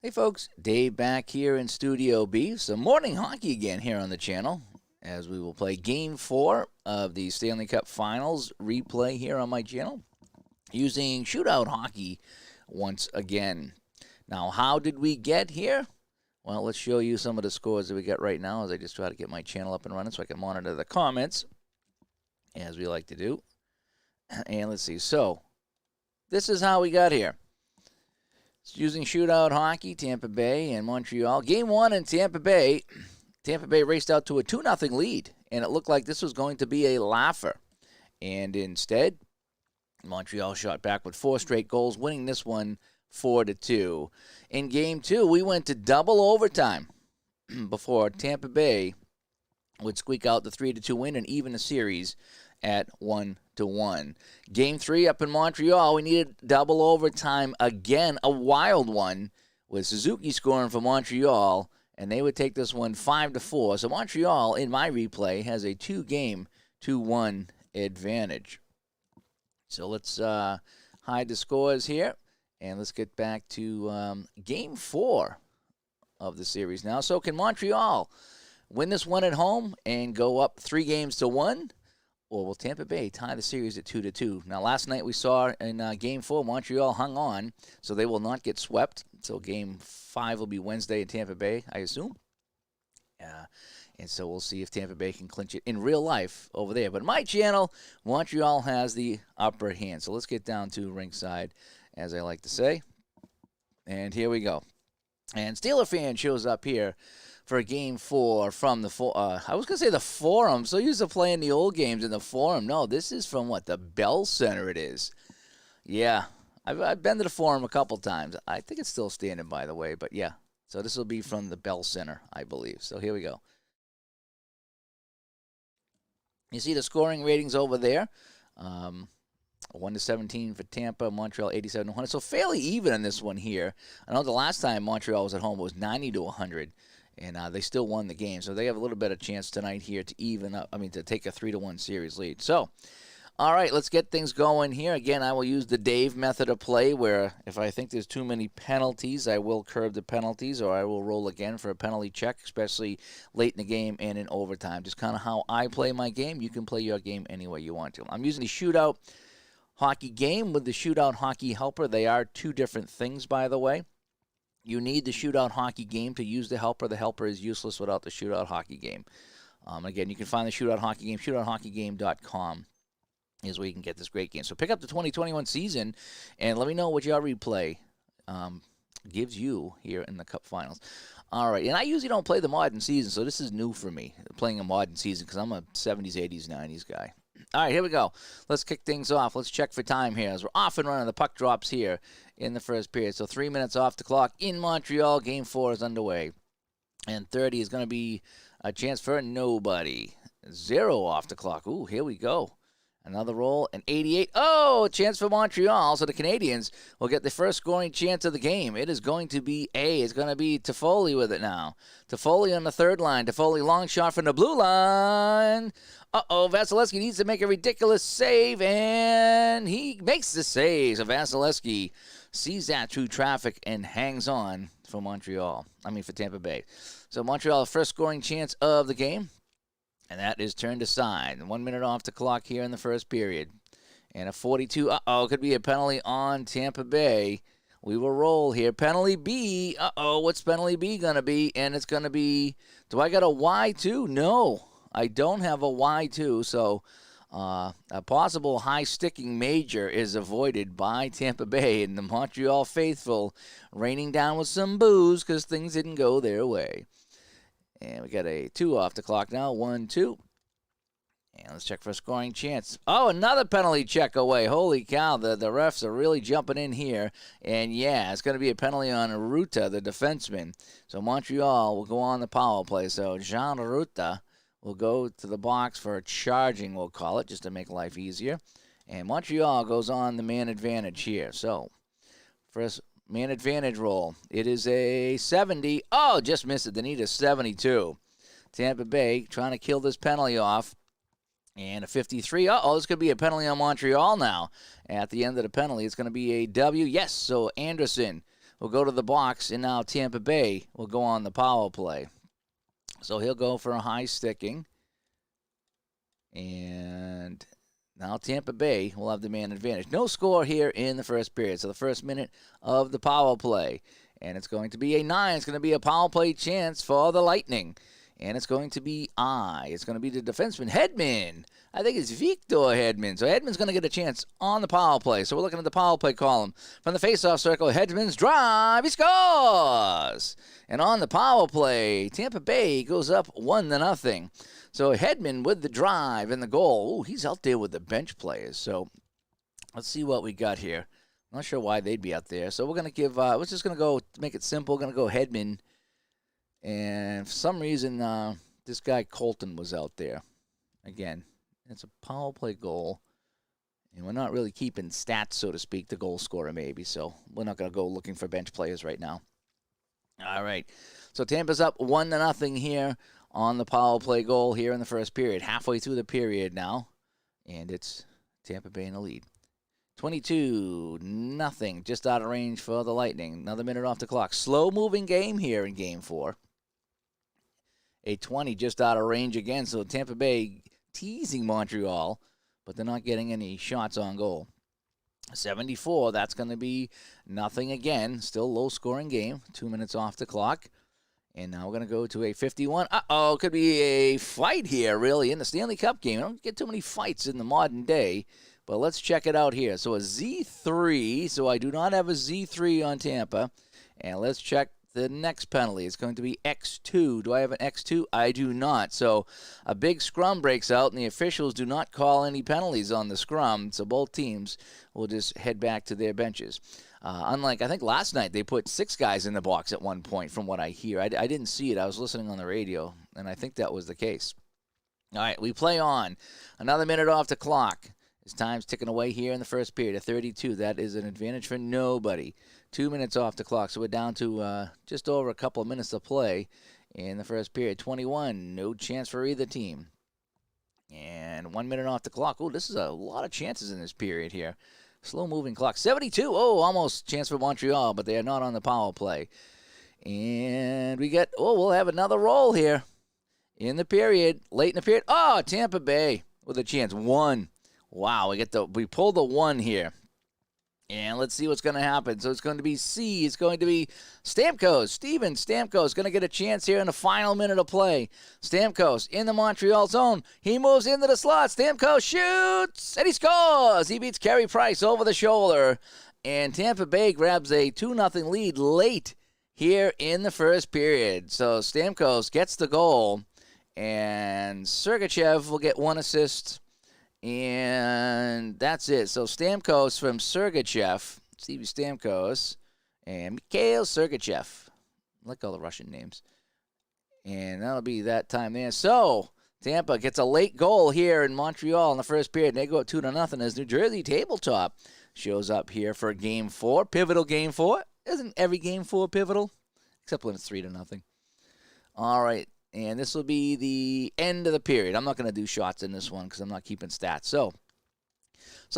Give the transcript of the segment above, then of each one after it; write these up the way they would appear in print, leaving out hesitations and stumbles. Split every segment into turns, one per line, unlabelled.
Hey folks, Dave back here in Studio B. Some morning hockey again here on the channel as we will play Game 4 of the Stanley Cup Finals replay here on my channel using shootout hockey once again. Now, how did we get here? Well, let's show you some of the scores that we got right now as I just try to get my channel up and running so I can monitor the comments, as we like to do. And let's see. So, this is how we got here. Using shootout hockey, Tampa Bay and Montreal. Game 1 in Tampa Bay. Tampa Bay raced out to a 2-0 lead, and it looked like this was going to be a laugher. And instead, Montreal shot back with 4 straight goals, winning this one 4-2. In Game 2, we went to double overtime before Tampa Bay would squeak out the 3-2 win and even the series at 1-1. Game 3 up in Montreal, we needed double overtime again, a wild one, with Suzuki scoring for Montreal, and they would take this one 5-4. So Montreal, in my replay, has a 2-game 2-1 advantage. So let's hide the scores here, and let's get back to Game 4 of the series now. So can Montreal win this one at home and go up 3-1? Or will Tampa Bay tie the series at 2-2? Now, last night we saw in Game 4, Montreal hung on, so they will not get swept. So Game 5 will be Wednesday in Tampa Bay, I assume. And so we'll see if Tampa Bay can clinch it in real life over there. But my channel, Montreal has the upper hand. So let's get down to ringside, as I like to say. And here we go. And Steeler fan shows up here for Game 4 from the I was going to say the Forum. So used to playing the old games in the Forum. No, this is from what? The Bell Center it is. Yeah, I've been to the Forum a couple times. I think it's still standing, by the way. But yeah, so this will be from the Bell Center, I believe. So here we go. You see the scoring ratings over there. 1-17 for Tampa, Montreal 87-100. So fairly even in this one here. I know the last time Montreal was at home it was 90-100. And they still won the game. So they have a little bit of chance tonight here to even up, to take a 3-1 series lead. So, all right, let's get things going here. Again, I will use the Dave method of play where if I think there's too many penalties, I will curb the penalties or I will roll again for a penalty check, especially late in the game and in overtime. Just kind of how I play my game. You can play your game any way you want to. I'm using the shootout hockey game with the shootout hockey helper. They are two different things, by the way. You need the shootout hockey game to use the helper. The helper is useless without the shootout hockey game. Again, you can find the shootout hockey game. ShootoutHockeyGame.com is where you can get this great game. So pick up the 2021 season and let me know what your replay gives you here in the Cup Finals. All right, and I usually don't play the modern season, so this is new for me, playing a modern season because I'm a 70s, 80s, 90s guy. All right, here we go. Let's kick things off. Let's check for time here as we're off and running. The puck drops here in the first period. So 3 minutes off the clock in Montreal. Game 4 is underway. And 30 is going to be a chance for nobody. 0 off the clock. Ooh, here we go. Another roll, and 88. Oh, a chance for Montreal. So the Canadians will get the first scoring chance of the game. It is going to be It's going to be Toffoli with it now. Toffoli on the third line. Toffoli long shot from the blue line. Vasilevsky needs to make a ridiculous save, and he makes the save. So Vasilevsky sees that through traffic and hangs on for for Tampa Bay. So Montreal, first scoring chance of the game. And that is turned aside. 1 minute off the clock here in the first period. And a 42. Could be a penalty on Tampa Bay. We will roll here. Penalty B. What's penalty B going to be? And it's going to be, do I got a Y2? No, I don't have a Y2. So a possible high-sticking major is avoided by Tampa Bay. And the Montreal faithful raining down with some booze because things didn't go their way. And we got a 2 off the clock now. 1-2. And let's check for a scoring chance. Another penalty check away. Holy cow, the refs are really jumping in here. And yeah, it's going to be a penalty on Ruta, the defenseman. So Montreal will go on the power play. So Jean Ruta will go to the box for a charging, we'll call it, just to make life easier. And Montreal goes on the man advantage here. So first man advantage roll. It is a 70. Just missed it. They need a 72. Tampa Bay trying to kill this penalty off. And a 53. This could be a penalty on Montreal now. At the end of the penalty, it's going to be a W. Yes, so Anderson will go to the box, and now Tampa Bay will go on the power play. So he'll go for a high sticking. And now Tampa Bay will have the man advantage. No score here in the first period. So the first minute of the power play. And it's going to be a 9. It's going to be a power play chance for the Lightning. And it's going to be It's going to be the defenseman, Hedman. I think it's Victor Hedman. So Hedman's going to get a chance on the power play. So we're looking at the power play column. From the faceoff circle, Hedman's drive. He scores! And on the power play, Tampa Bay goes up 1-0. So Hedman with the drive and the goal. Ooh, he's out there with the bench players. So let's see what we got here. I'm not sure why they'd be out there. So we're going to give, we're just going to go, make it simple. We're going to go Hedman. And for some reason, this guy Colton was out there. Again, it's a power play goal. And we're not really keeping stats, so to speak, the goal scorer maybe. So we're not going to go looking for bench players right now. All right. So Tampa's up 1-0 here on the power play goal here in the first period. Halfway through the period now. And it's Tampa Bay in the lead. 22-0, just out of range for the Lightning. Another minute off the clock. Slow-moving game here in Game 4. A 20 just out of range again, so Tampa Bay teasing Montreal, but they're not getting any shots on goal. 74, that's going to be nothing again. Still low-scoring game. 2 minutes off the clock. And now we're going to go to a 51. Uh-oh, could be a fight here, really, in the Stanley Cup game. I don't get too many fights in the modern day. But let's check it out here. So a Z3. So I do not have a Z3 on Tampa. And let's check the next penalty. It's going to be X2. Do I have an X2? I do not. So a big scrum breaks out, and the officials do not call any penalties on the scrum. So both teams will just head back to their benches. Unlike, I think last night they put 6 guys in the box at one point, from what I hear. I didn't see it. I was listening on the radio, and I think that was the case. All right, we play on. Another minute off the clock. Time's ticking away here in the first period at 32. That is an advantage for nobody. 2 minutes off the clock, so we're down to just over a couple of minutes to play in the first period. 21, no chance for either team. And 1 minute off the clock. Oh, this is a lot of chances in this period here. Slow-moving clock. 72, almost chance for Montreal, but they are not on the power play. And we get, we'll have another roll here in the period, late in the period. Tampa Bay with a chance. 1. Wow, we pulled the 1 here. And let's see what's going to happen. So it's going to be C. It's going to be Stamkos. Steven Stamkos going to get a chance here in the final minute of play. Stamkos in the Montreal zone. He moves into the slot. Stamkos shoots, and he scores. He beats Carey Price over the shoulder. And Tampa Bay grabs a 2-0 lead late here in the first period. So Stamkos gets the goal. And Sergachev will get 1 assist. And that's it. So Stamkos from Sergachev, Stevie Stamkos, and Mikhail Sergachev. I like all the Russian names. And that'll be that time there. So Tampa gets a late goal here in Montreal in the first period. They go up 2-0 as New Jersey Tabletop shows up here for Game 4. Pivotal Game 4. Isn't every Game 4 pivotal? Except when it's 3-0. All right. And this will be the end of the period. I'm not going to do shots in this one because I'm not keeping stats. So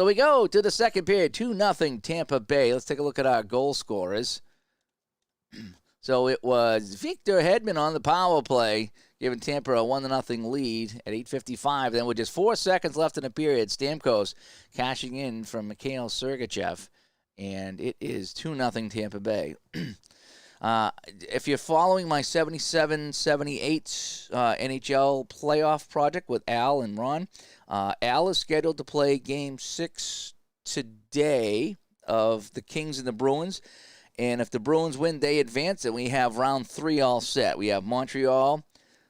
we go to the second period, 2-0 Tampa Bay. Let's take a look at our goal scorers. So it was Victor Hedman on the power play, giving Tampa a 1-0 lead at 8:55. Then with just 4 seconds left in the period, Stamkos cashing in from Mikhail Sergachev. And it is 2-0 Tampa Bay. If you're following my 77-78 NHL playoff project with Al and Ron, Al is scheduled to play Game 6 today of the Kings and the Bruins. And if the Bruins win, they advance, and we have round 3 all set. We have Montreal,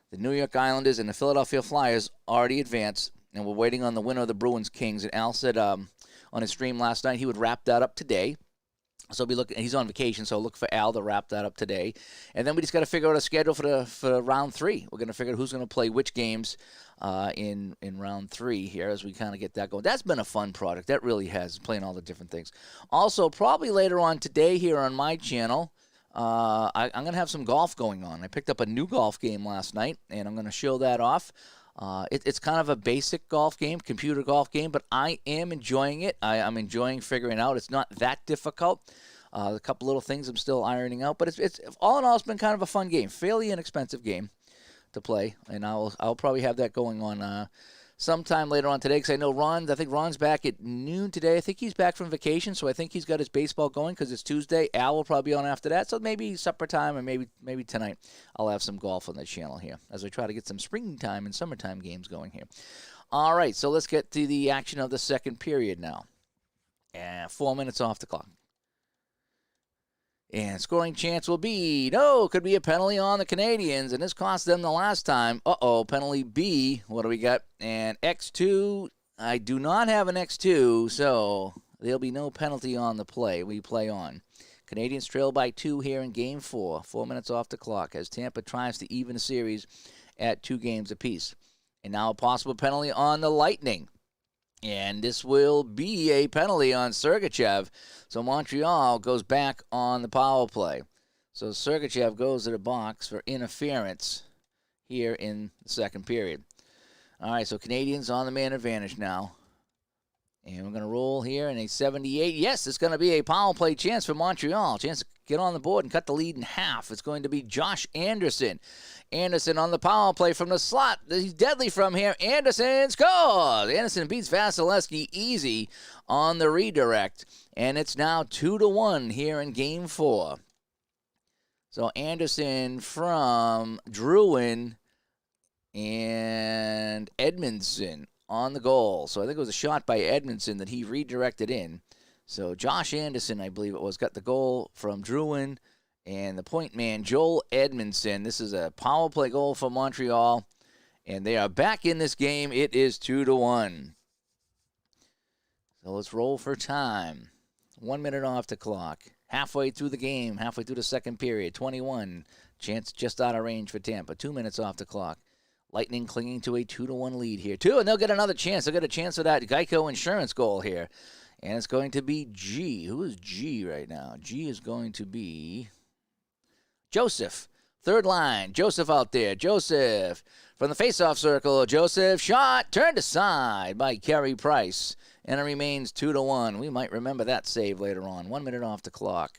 the New York Islanders, and the Philadelphia Flyers already advanced, and we're waiting on the winner of the Bruins-Kings. And Al said on his stream last night he would wrap that up today. So he's on vacation, so look for Al to wrap that up today. And then we just got to figure out a schedule for round 3. We're going to figure out who's going to play which games in round 3 here as we kind of get that going. That's been a fun project. That really has, playing all the different things. Also, probably later on today here on my channel, I'm going to have some golf going on. I picked up a new golf game last night, and I'm going to show that off. It's kind of a basic golf game, computer golf game, but I am enjoying it. I'm enjoying figuring out. It's not that difficult. A couple little things I'm still ironing out, but it's all in all, it's been kind of a fun game, fairly inexpensive game to play, and I'll probably have that going on sometime later on today, because I think Ron's back at noon today. I think he's back from vacation, so I think he's got his baseball going because it's Tuesday. Al will probably be on after that, so maybe supper time, or maybe tonight I'll have some golf on the channel here as I try to get some springtime and summertime games going here. All right, so let's get to the action of the second period now. And 4 minutes off the clock. And scoring chance will be, could be a penalty on the Canadians, and this cost them the last time. Penalty B, what do we got? And X2, I do not have an X2, so there'll be no penalty on the play. We play on. Canadians trail by 2 here in Game 4. 4 minutes off the clock as Tampa tries to even the series at 2 games apiece. And now a possible penalty on the Lightning. And this will be a penalty on Sergachev. So Montreal goes back on the power play. So Sergachev goes to the box for interference here in the second period. All right, so Canadians on the man advantage now. And we're going to roll here in a 78. Yes, it's going to be a power play chance for Montreal. Chance to get on the board and cut the lead in half. It's going to be Josh Anderson. Anderson on the power play from the slot. He's deadly from here. Anderson scores. Anderson beats Vasilevsky easy on the redirect. And it's now 2-1 here in Game 4. So Anderson from Druin and Edmondson on the goal. So I think it was a shot by Edmondson that he redirected in. So Josh Anderson, I believe it was, got the goal from Druin and the point man, Joel Edmondson. This is a power play goal for Montreal, and they are back in this game. It is 2-1. So let's roll for time. 1 minute off the clock. Halfway through the game, halfway through the second period, 21. Chance just out of range for Tampa. 2 minutes off the clock. Lightning clinging to a 2-1 lead here. And they'll get another chance. They'll get a chance of that Geico insurance goal here. And it's going to be G. Who is G right now? G is going to be Joseph. Third line. Joseph out there. Joseph from the faceoff circle. Joseph shot. Turned aside by Carey Price. And it remains 2-1. We might remember that save later on. 1 minute off the clock.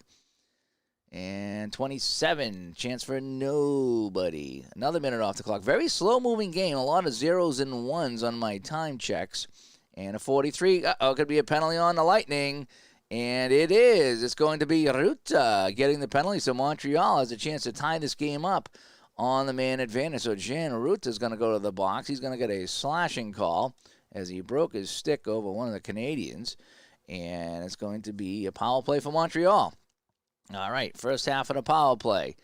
And 27, chance for nobody. Another minute off the clock. Very slow-moving game. A lot of zeros and ones on my time checks. And a 43. Could be a penalty on the Lightning. And it is. It's going to be Ruta getting the penalty. So Montreal has a chance to tie this game up on the man advantage. So Jan Ruta is going to go to the box. He's going to get a slashing call as he broke his stick over one of the Canadians. And it's going to be a power play for Montreal. All right, first half of the power play.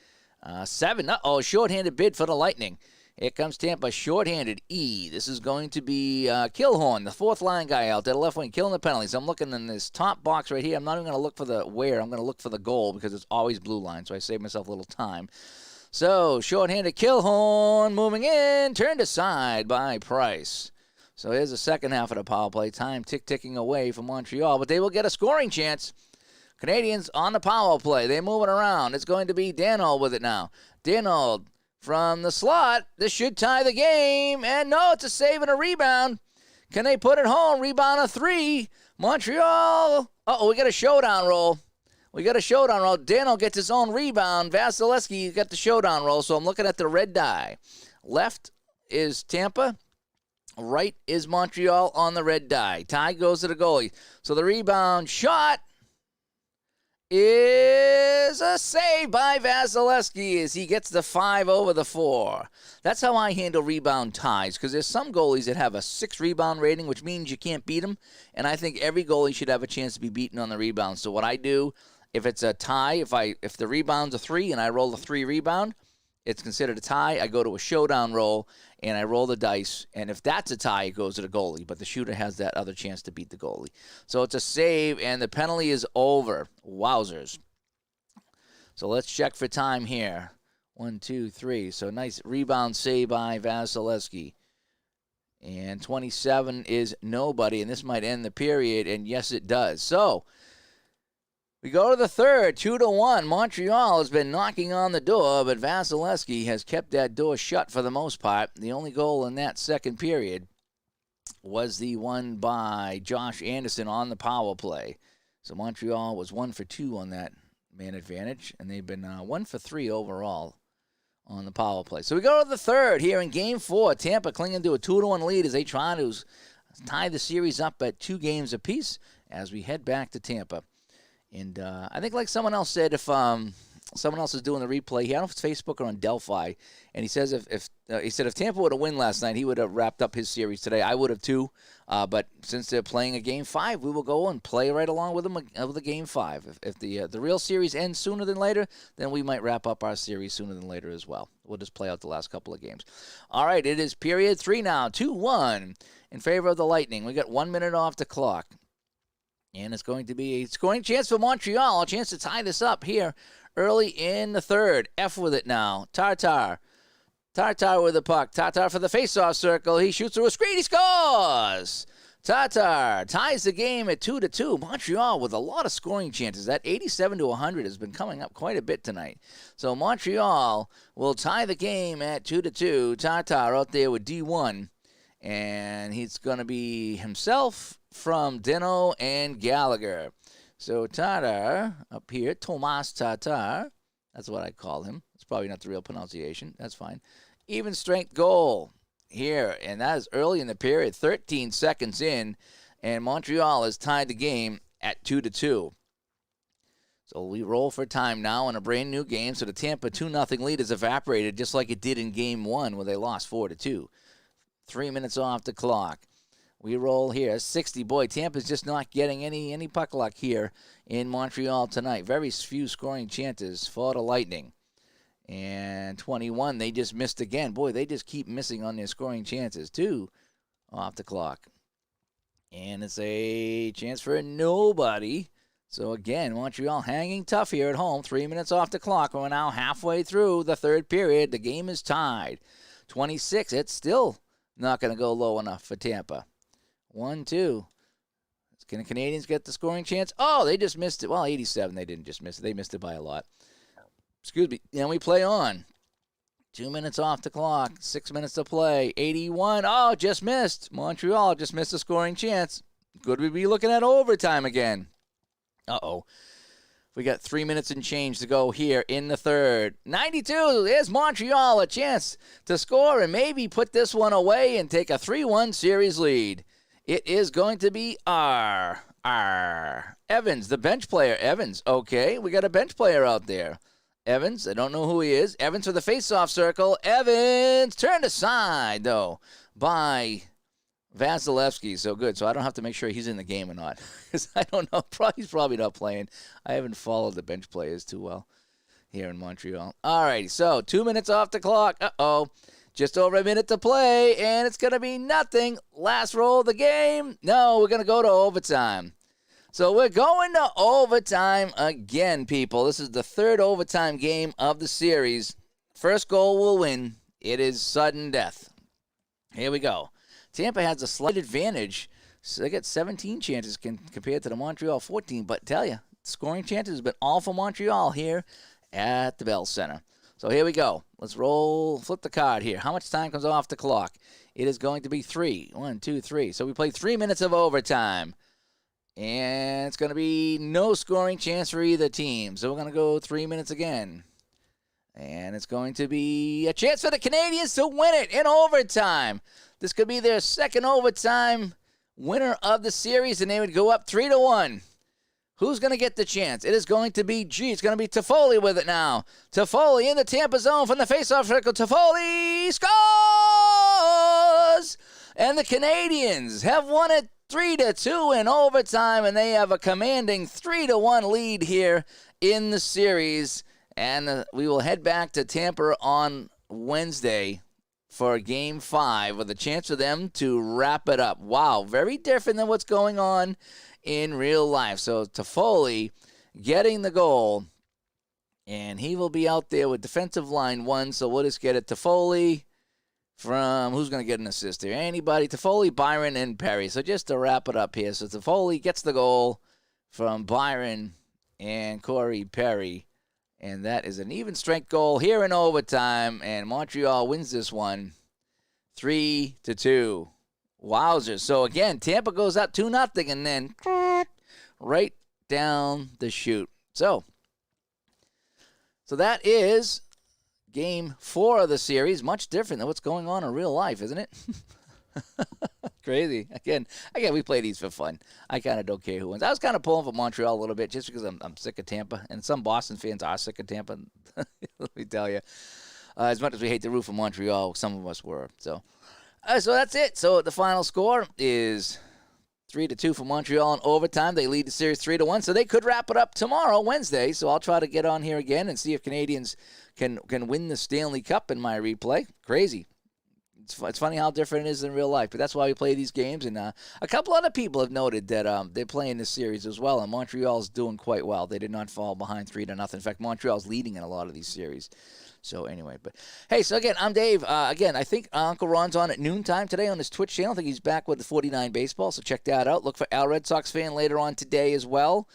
7. Shorthanded bid for the Lightning. Here comes Tampa, shorthanded E. This is going to be Killhorn, the fourth line guy out there, left wing, killing the penalties. I'm looking in this top box right here. I'm not even going to look for the where. I'm going to look for the goal because it's always blue line, so I save myself a little time. So, shorthanded Killhorn moving in, turned aside by Price. So here's the second half of the power play. Time ticking away for Montreal, but they will get a scoring chance. Canadians on the power play. They're moving around. It's going to be Danold with it now. Danold from the slot. This should tie the game. And no, it's a save and a rebound. Can they put it home? Rebound of 3. Montreal. We got a showdown roll. Danold gets his own rebound. Vasilevsky got the showdown roll. So I'm looking at the red die. Left is Tampa. Right is Montreal on the red die. Tie goes to the goalie. So the rebound shot is a save by Vasilevsky as he gets the 5 over the 4. That's how I handle rebound ties, because there's some goalies that have a 6 rebound rating, which means you can't beat them, and I think every goalie should have a chance to be beaten on the rebound. So what I do, if it's a tie, if the rebound's a 3 and I roll a 3 rebound, it's considered a tie. I go to a showdown roll, and I roll the dice. And if that's a tie, it goes to the goalie. But the shooter has that other chance to beat the goalie. So it's a save, and the penalty is over. Wowzers. So let's check for time here. 1, 2, 3. So nice rebound save by Vasilevsky. And 27 is nobody, and this might end the period. And yes, it does. So we go to the third, 2-1. Montreal has been knocking on the door, but Vasilevsky has kept that door shut for the most part. The only goal in that second period was the one by Josh Anderson on the power play. So Montreal was 1 for 2 on that man advantage, and they've been 1 for 3 overall on the power play. So we go to the third here in Game 4. Tampa clinging to a 2-1 lead as they try to tie the series up at 2 games apiece as we head back to Tampa. And I think, like someone else said, if someone else is doing the replay here, I don't know if it's Facebook or on Delphi, and he says if Tampa would have won last night, he would have wrapped up his series today. I would have too, but since they're playing a Game 5, we will go and play right along with them of the Game 5. If the real series ends sooner than later, then we might wrap up our series sooner than later as well. We'll just play out the last couple of games. All right, it is period 3 now, 2-1 in favor of the Lightning. We got 1 minute off the clock. And it's going to be a scoring chance for Montreal, a chance to tie this up here early in the third. F with it now. Tartar with the puck. Tartar for the faceoff circle. He shoots through a screen. He scores! Tartar ties the game at 2-2. Montreal with a lot of scoring chances. That 87-100 has been coming up quite a bit tonight. So Montreal will tie the game at 2-2. Tartar out there with D1. And he's going to be himself from Deno and Gallagher. So Tatar up here, Tomas Tatar. That's what I call him. It's probably not the real pronunciation. That's fine. Even strength goal here, and that is early in the period, 13 seconds in, and Montreal has tied the game at 2-2. So we roll for time now in a brand new game. So the Tampa 2-0 lead has evaporated just like it did in Game 1 where they lost 4-2. 3 minutes off the clock. We roll here. 60. Boy, Tampa's just not getting any puck luck here in Montreal tonight. Very few scoring chances for the Lightning. And 21, they just missed again. Boy, they just keep missing on their scoring chances. 2 off the clock. And it's a chance for nobody. So again, Montreal hanging tough here at home. 3 minutes off the clock. We're now halfway through the third period. The game is tied. 26. It's still not going to go low enough for Tampa. 1-2. Can the Canadians get the scoring chance? Oh, they just missed it. Well, 87, they didn't just miss it. They missed it by a lot. Excuse me. And we play on. 2 minutes off the clock. 6 minutes to play. 81. Oh, just missed. Montreal just missed a scoring chance. Could we be looking at overtime again? Uh-oh. We got 3 minutes and change to go here in the third. 92, there's Montreal, a chance to score and maybe put this one away and take a 3-1 series lead. It is going to be Evans, the bench player. Evans, okay, we got a bench player out there. Evans, I don't know who he is. Evans for the faceoff circle. Evans turned aside, though, by Vasilevsky. So good. So I don't have to make sure he's in the game or not. Because I don't know. He's probably not playing. I haven't followed the bench players too well here in Montreal. All right. So 2 minutes off the clock. Uh-oh. Just over a minute to play. And it's going to be nothing. Last roll of the game. No, we're going to go to overtime. So we're going to overtime again, people. This is the third overtime game of the series. First goal will win. It is sudden death. Here we go. Tampa has a slight advantage. So they get 17 chances compared to the Montreal 14. But tell you, scoring chances have been all for Montreal here at the Bell Center. So here we go. Let's roll, flip the card here. How much time comes off the clock? It is going to be 3. 1, 2, 3. So we play 3 minutes of overtime. And it's going to be no scoring chance for either team. So we're going to go 3 minutes again. And it's going to be a chance for the Canadians to win it in overtime. This could be their second overtime winner of the series, and they would go up 3-1. Who's going to get the chance? It is going to be it's going to be Toffoli with it now. Toffoli in the Tampa zone from the faceoff circle. Toffoli scores! And the Canadians have won it 3-2 in overtime, and they have a commanding 3-1 lead here in the series. And we will head back to Tampa on Wednesday for Game 5 with a chance for them to wrap it up. Wow, very different than what's going on in real life. So Toffoli getting the goal, and he will be out there with defensive line 1. So we'll just get it Toffoli from, who's going to get an assist here? Anybody? Toffoli, Byron, and Perry. So just to wrap it up here. So Toffoli gets the goal from Byron and Corey Perry. And that is an even strength goal here in overtime. And Montreal wins this one 3-2. Wowzers. So again, Tampa goes up 2-0. And then right down the chute. So that is Game 4 of the series. Much different than what's going on in real life, isn't it? Crazy. Again, we play these for fun. I kind of don't care who wins. I was kind of pulling for Montreal a little bit just because I'm sick of Tampa, and some Boston fans are sick of Tampa. Let me tell you. As much as we hate the root for Montreal, some of us were. So that's it. So the final score is 3-2 for Montreal in overtime. They lead the series 3-1, so they could wrap it up tomorrow, Wednesday. So I'll try to get on here again and see if Canadians can win the Stanley Cup in my replay. Crazy. It's funny how different it is in real life, but that's why we play these games. And a couple other people have noted that they're playing this series as well, and Montreal's doing quite well. They did not fall behind 3-0. In fact, Montreal's leading in a lot of these series. So anyway, but hey, so again, I'm Dave. Again, I think Uncle Ron's on at noontime today on his Twitch channel. I think he's back with the 49 baseball, so check that out. Look for Al Red Sox fan later on today as well.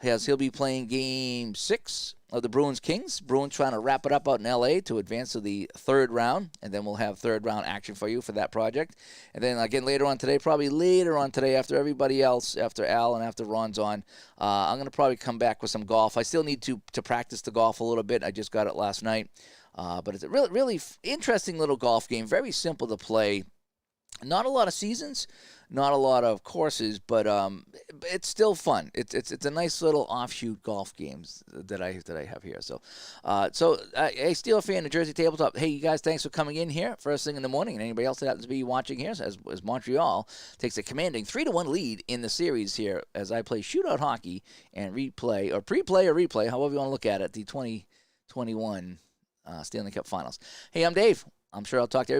He'll be playing Game 6 of the Bruins-Kings. Bruins trying to wrap it up out in L.A. to advance to the third round, and then we'll have third-round action for you for that project. And then, again, later on today, probably later on today, after everybody else, after Al and after Ron's on, I'm going to probably come back with some golf. I still need to practice the golf a little bit. I just got it last night. But it's a really, really interesting little golf game, very simple to play. Not a lot of seasons, not a lot of courses, but it's still fun. It's a nice little offshoot golf games that I have here. So hey, Steeler fan, New Jersey Tabletop. Hey, you guys, thanks for coming in here first thing in the morning, and anybody else that happens to be watching here, as Montreal takes a commanding 3-1 lead in the series here as I play shootout hockey and replay or pre-play or replay, however you want to look at it, the 2021 Stanley Cup Finals. Hey, I'm Dave. I'm sure I'll talk to everybody.